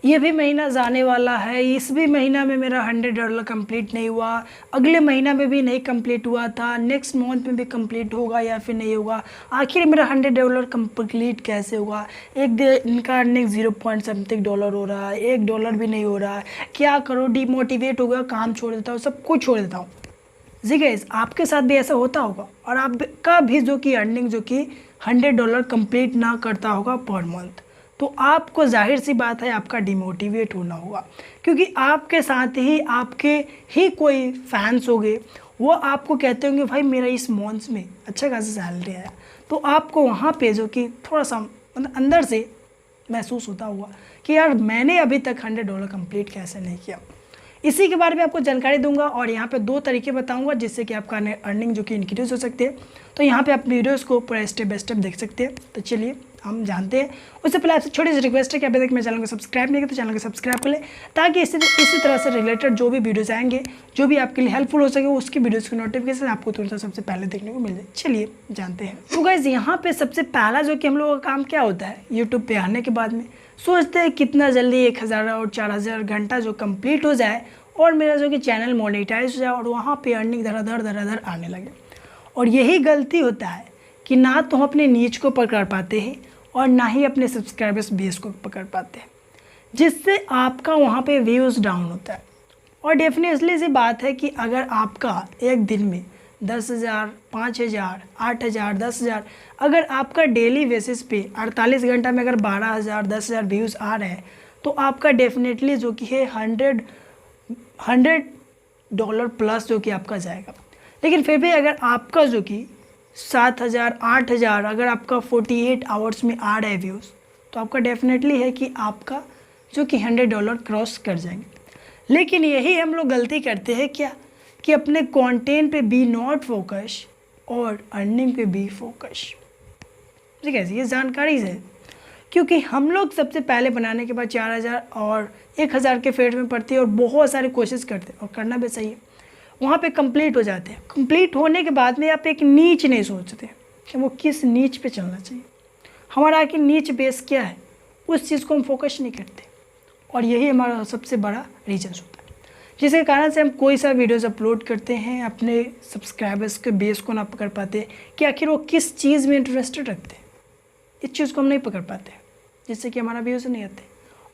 ये भी महीना जाने वाला है, इस भी महीना में मेरा $100 कंप्लीट नहीं हुआ, अगले महीना में भी नहीं कंप्लीट हुआ था, नेक्स्ट मंथ में भी कंप्लीट होगा या फिर नहीं होगा, आखिर मेरा $100 कंप्लीट कैसे होगा। एक दिन का अर्निंग 0 पॉइंट समथिंग डॉलर हो रहा है, $1 भी नहीं हो रहा है, क्या करो, डिमोटिवेट हो गया, काम छोड़ देता हूँ, सब कुछ छोड़ देता हूँ। जी गाइस, आपके साथ भी ऐसा होता होगा और आपका भी जो कि अर्निंग जो कि $100 कंप्लीट ना करता होगा पर मंथ, तो आपको जाहिर सी बात है आपका डिमोटिवेट होना होगा, क्योंकि आपके साथ ही आपके ही कोई फैंस होंगे, वो आपको कहते होंगे भाई मेरा इस मंथ में अच्छा खासा सैलरी आया, तो आपको वहाँ पे जो कि थोड़ा सा मतलब अंदर से महसूस होता हुआ कि यार मैंने अभी तक $100 कंप्लीट कैसे नहीं किया। इसी के बारे में आपको जानकारी दूंगा और यहाँ पे 2 तरीके बताऊंगा जिससे कि आपका अर्निंग जो कि इंक्रीज हो सकती है। तो यहाँ पे आप वीडियोस को पूरा स्टेप बाय स्टेप देख सकते हैं। तो चलिए हम जानते हैं। उससे पहले आपसे छोटी सी रिक्वेस्ट है कि अभी तक मेरे चैनल को सब्सक्राइब नहीं किया तो चैनल को सब्सक्राइब कर ले, ताकि इसी तरह से रिलेटेड जो भी वीडियोज़ आएंगे जो भी आपके लिए हेल्पफुल हो सके उसकी वीडियोज़ की नोटिफिकेशन आपको तुरंत सबसे पहले देखने को मिल जाए। चलिए जानते हैं। तो गाइस यहाँ पे सबसे पहला जो कि हम लोगों का काम क्या होता है, यूट्यूब पे आने के बाद में सोचते हैं कितना जल्दी 1000 और 4000 घंटा जो कंप्लीट हो जाए और मेरा जो कि चैनल मोनेटाइज हो जाए और वहाँ पे अर्निंग धड़ाधड़ आने लगे। और यही गलती होता है कि ना तो हम अपने नीच को पकड़ पाते हैं और ना ही अपने सब्सक्राइबर्स बेस को पकड़ पाते हैं, जिससे आपका वहाँ पे व्यूज़ डाउन होता है। और डेफिनेटली सी बात है कि अगर आपका एक दिन में 10,000, 5,000, 8,000, 10,000, अगर आपका डेली बेसिस पे 48 घंटा में अगर 12,000, 10,000 व्यूज़ आ रहे हैं, तो आपका डेफिनेटली जो कि है $100 प्लस जो कि आपका जाएगा। लेकिन फिर भी अगर आपका जो कि 7,000, 8,000 अगर आपका 48 आवर्स में आ रहा है व्यूज़, तो आपका डेफिनेटली है कि आपका जो कि $100 क्रॉस कर जाएंगे। लेकिन यही हम लोग गलती करते हैं क्या, कि अपने कंटेंट पे बी नॉट फोकस और अर्निंग पे बी फोकस। ठीक है, ये जानकारी है, क्योंकि हम लोग सबसे पहले बनाने के बाद 4,000 और 1,000 के फेज में पड़ती है और बहुत सारी कोशिश करते हैं और करना भी सही है, वहाँ पे कंप्लीट हो जाते हैं। कंप्लीट होने के बाद में आप एक नीच नहीं सोचते कि वो किस नीच पे चलना चाहिए, हमारा आखिर नीच बेस क्या है, उस चीज़ को हम फोकस नहीं करते। और यही हमारा सबसे बड़ा रीजन होता है, जिसके कारण से हम कोई सा वीडियोज़ अपलोड करते हैं, अपने सब्सक्राइबर्स के बेस को ना पकड़ पाते कि आखिर वो किस चीज़ में इंटरेस्टेड रखते हैं। इस चीज़ को हम नहीं पकड़ पाते, जिससे कि हमारा व्यूज़ नहीं आते।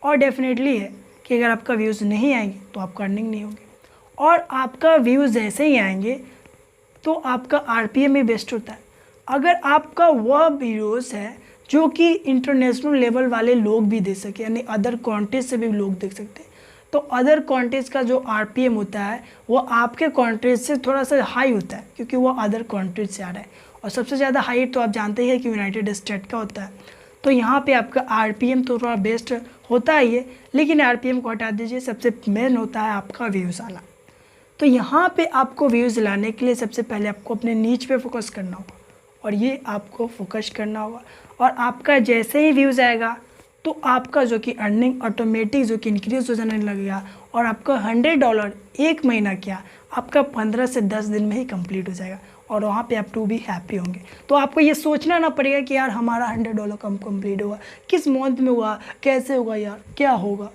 और डेफिनेटली है कि अगर आपका व्यूज़ नहीं आएंगे तो आपका अर्निंग नहीं होगी, और आपका व्यूज़ जैसे ही आएंगे तो आपका आरपीएम भी बेस्ट होता है। अगर आपका वह वीडियोज़ है जो कि इंटरनेशनल लेवल वाले लोग भी देख सके, यानी अदर कंट्रीज से भी लोग देख सकते हैं, तो अदर कंट्रीज का जो आरपीएम होता है वो आपके कंट्रीज से थोड़ा सा हाई होता है, क्योंकि वो अदर कंट्रीज से आ रहा है। और सबसे ज़्यादा हाई तो आप जानते ही हैं कि यूनाइटेड स्टेट का होता है। तो यहाँ पे आपका आरपीएम तो थोड़ा बेस्ट होता ही है, लेकिन आरपीएम को हटा दीजिए, सबसे मेन होता है आपका व्यूज़ आना। तो यहाँ पे आपको व्यूज़ लाने के लिए सबसे पहले आपको अपने नीच पे फोकस करना होगा, और ये आपको फोकस करना होगा। और आपका जैसे ही व्यूज़ आएगा तो आपका जो कि अर्निंग ऑटोमेटिक जो कि इंक्रीज हो जाने लगेगा, और आपका $100 एक महीना क्या आपका 15 से 10 दिन में ही कंप्लीट हो जाएगा, और वहाँ पे आप टू भी हैप्पी होंगे। तो आपको ये सोचना ना पड़ेगा कि यार हमारा $100 कम कंप्लीट हुआ, किस मंथ में हुआ, कैसे होगा, यार क्या होगा।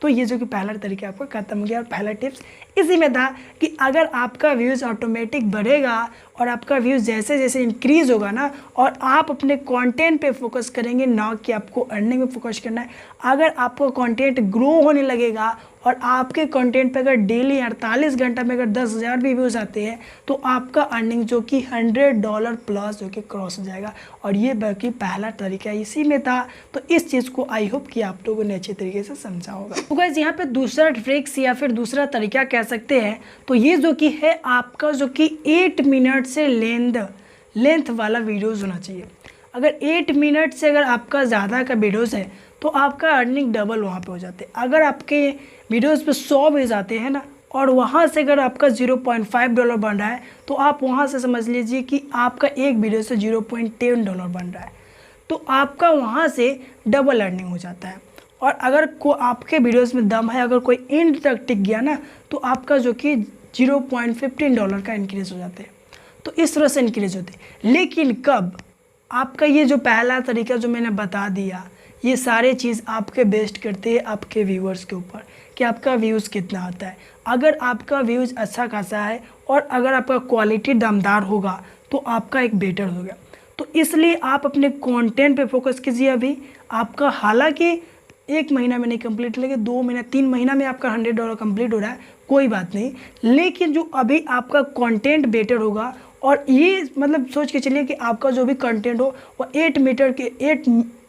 तो ये जो कि पहला तरीका आपका खत्म हो गया। और पहला टिप्स इसी में था कि अगर आपका व्यूज़ ऑटोमेटिक बढ़ेगा और आपका व्यूज़ जैसे जैसे इंक्रीज़ होगा ना, और आप अपने कंटेंट पे फोकस करेंगे, ना कि आपको अर्निंग में फोकस करना है। अगर आपका कंटेंट ग्रो होने लगेगा और आपके कंटेंट पे अगर डेली 48 घंटा में अगर 10,000 भी व्यूज़ आते हैं, तो आपका अर्निंग जो कि $100 प्लस जो कि क्रॉस हो जाएगा। और ये बाकी पहला तरीका इसी में था। तो इस चीज़ को आई होप कि आप लोगों ने अच्छे तरीके से समझा होगा। तो गाइस यहाँ पे दूसरा ट्रिक्स या फिर दूसरा तरीका कह सकते हैं, तो ये जो कि है आपका जो कि 8 मिनट से लेंथ वाला वीडियोज़ होना चाहिए। अगर 8 मिनट से अगर आपका ज़्यादा का वीडियोज़ है तो आपका अर्निंग डबल वहाँ पे हो जाते हैं। अगर आपके वीडियोज़ पे 100 व्यूज़ आते हैं ना, और वहाँ से अगर आपका $0.5 बन रहा है, तो आप वहाँ से समझ लीजिए कि आपका एक वीडियो से $0.10 बन रहा है, तो आपका वहाँ से डबल अर्निंग हो जाता है। और अगर आपके वीडियोज़ में दम है, अगर कोई एंड तक टिक गया ना, तो आपका जो कि $0.15 का इंक्रीज़ हो जाते हैं। तो इस तरह से इंक्रीज़ होते हैं। लेकिन कब आपका ये जो पहला तरीका जो मैंने बता दिया, ये सारे चीज़ आपके बेस्ट करते हैं आपके व्यूअर्स के ऊपर कि आपका व्यूज़ कितना आता है। अगर आपका व्यूज़ अच्छा खासा है और अगर आपका क्वालिटी दमदार होगा तो आपका एक बेटर होगा। तो इसलिए आप अपने कंटेंट पे फोकस कीजिए। अभी आपका हालांकि 1 महीना में नहीं कंप्लीट, लेकिन 2 महीना 3 महीना में आपका $100 कंप्लीट हो रहा है, कोई बात नहीं। लेकिन जो अभी आपका कंटेंट बेटर होगा और ये मतलब सोच के चलिए कि आपका जो भी कंटेंट हो वो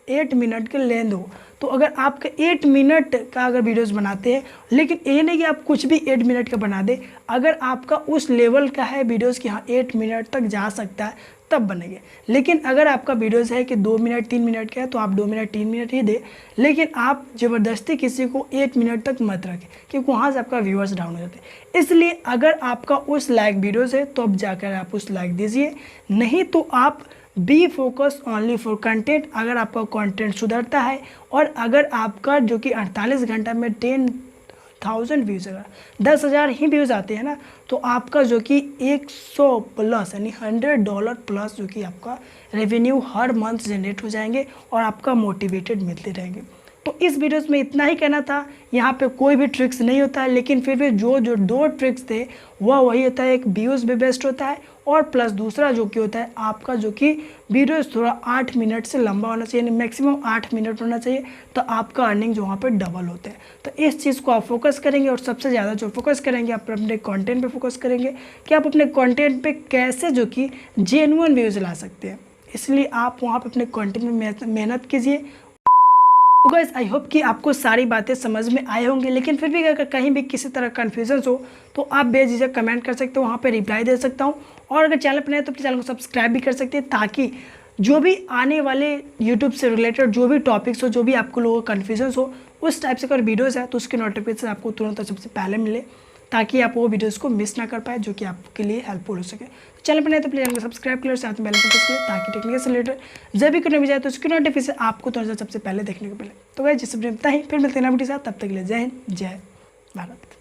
8 मिनट के लेंथ हो। तो अगर आपका 8 मिनट का अगर वीडियोस बनाते हैं, लेकिन ये नहीं कि आप कुछ भी 8 मिनट का बना दें, अगर आपका उस लेवल का है वीडियोस कि हाँ 8 मिनट तक जा सकता है तब बनेंगे। लेकिन अगर आपका वीडियोस है कि 2 मिनट 3 मिनट का है तो आप 2 मिनट 3 मिनट ही दे, लेकिन आप ज़बरदस्ती किसी को 8 मिनट तक मत रखें क्योंकि वहाँ से आपका व्यूअर्स डाउन हो जाते हैं। इसलिए अगर आपका उस लायक वीडियोस है तो अब जाकर आप उस लायक दीजिए, नहीं तो आप B focus only for content. अगर आपका कंटेंट सुधरता है और अगर आपका जो कि 48 घंटा में 10,000 व्यूज़, अगर 10,000 ही व्यूज़ आते हैं ना, तो आपका जो कि 100 प्लस यानी $100 प्लस जो कि आपका रेवेन्यू हर मंथ जनरेट हो जाएंगे और आपका मोटिवेटेड मिलते रहेंगे। तो इस वीडियोस में इतना ही कहना था। यहाँ पे कोई भी ट्रिक्स नहीं होता है, लेकिन फिर भी जो 2 ट्रिक्स थे वह वही होता है, एक व्यूज़ भी बेस्ट होता है और प्लस दूसरा जो कि होता है आपका जो कि वीडियोस थोड़ा 8 मिनट से लंबा होना चाहिए, यानी मैक्सिमम 8 मिनट होना चाहिए, तो आपका अर्निंग जो वहाँ पे डबल होते हैं। तो इस चीज़ को आप फोकस करेंगे और सबसे ज़्यादा जो फोकस करेंगे आप अपने कंटेंट पे फोकस करेंगे कि आप अपने कंटेंट पे कैसे जो कि जेन्युइन व्यूज़ ला सकते हैं। इसलिए आप वहाँ पर अपने कंटेंट में मेहनत कीजिए। तो गाइस आई होप कि आपको सारी बातें समझ में आए होंगे, लेकिन फिर भी अगर कहीं भी किसी तरह कन्फ्यूजन हो तो आप बेझिझक कमेंट कर सकते हो, वहाँ पे रिप्लाई दे सकता हूँ। और अगर चैनल पर नए तो चैनल को सब्सक्राइब भी कर सकते हैं, ताकि जो भी आने वाले यूट्यूब से रिलेटेड जो भी टॉपिक्स हो, जो भी आपको लोगों को कन्फ्यूजन हो, उस टाइप से अगर वीडियोज़ है तो उसके नोटिफिकेशन आपको तुरंत और सबसे पहले मिले, ताकि आप वो वीडियोज़ को मिस ना कर पाए, जो कि आपके लिए हेल्पफुल हो सके। तो चैनल पर नहीं तो प्लीज़ चैनल को सब्सक्राइब करें और साथ में बेल आइकन प्रेस करें, ताकि टेक्निकल से रिलेटेड जब भी करने भी जाए तो उसकी नोटिफिकेशन आपको तुरंत सबसे पहले देखने को मिले। तो गाइस जिस वीडियो में इतना ही, फिर मिलते हैं नई वीडियो के साथ, तब तक के लिए जय हिंद, जय भारत।